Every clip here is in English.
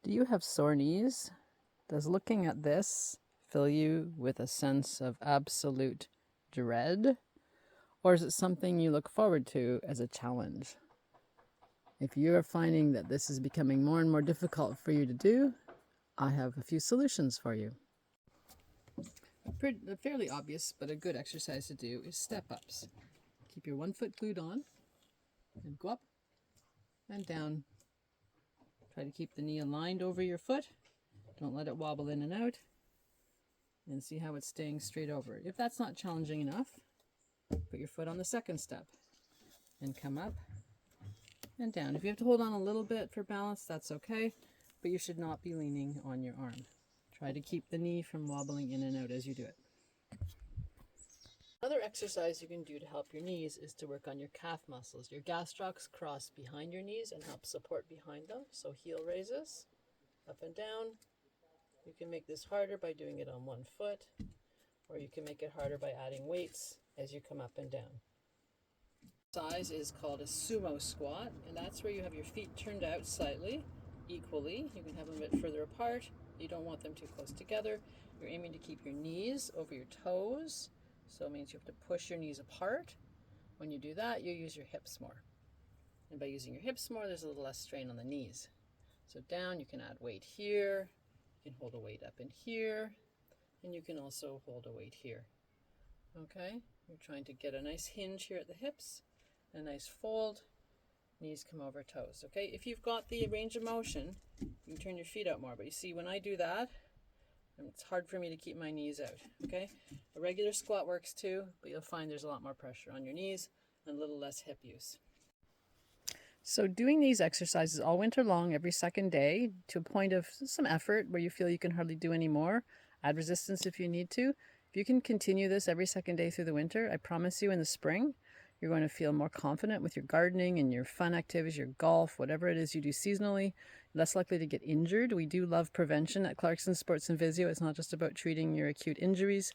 Do you have sore knees? Does looking at this fill you with a sense of absolute dread? Or is it something you look forward to as a challenge? If you are finding that this is becoming more and more difficult for you to do, I have a few solutions for you. A fairly obvious but a good exercise to do is step-ups. Keep your one foot glued on and go up and down. Try to keep the knee aligned over your foot. Don't let it wobble in and out. And see how it's staying straight over. If that's not challenging enough, put your foot on the second step and come up and down. If you have to hold on a little bit for balance, that's okay, but you should not be leaning on your arm. Try to keep the knee from wobbling in and out as you do it. Another exercise you can do to help your knees is to work on your calf muscles. Your gastrocs cross behind your knees and help support behind them. So heel raises, up and down. You can make this harder by doing it on one foot, or you can make it harder by adding weights as you come up and down. Size is called a sumo squat, and that's where you have your feet turned out slightly, equally. You can have them a bit further apart. You don't want them too close together. You're aiming to keep your knees over your toes. So it means you have to push your knees apart. When you do that, you use your hips more. And by using your hips more, there's a little less strain on the knees. So down, you can add weight here. You can hold a weight up in here. And you can also hold a weight here. Okay? You're trying to get a nice hinge here at the hips. A nice fold. Knees come over toes. Okay? If you've got the range of motion, you can turn your feet out more. But you see, when I do that, it's hard for me to keep my knees out, okay? A regular squat works too, but you'll find there's a lot more pressure on your knees and a little less hip use. So doing these exercises all winter long, every second day, to a point of some effort where you feel you can hardly do any more, add resistance if you need to. If you can continue this every second day through the winter, I promise you in the spring, you're going to feel more confident with your gardening and your fun activities, your golf, whatever it is you do seasonally, less likely to get injured. We do love prevention at Clarkson Sports and Physio. It's not just about treating your acute injuries.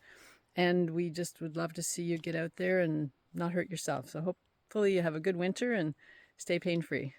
And we just would love to see you get out there and not hurt yourself. So hopefully you have a good winter and stay pain-free.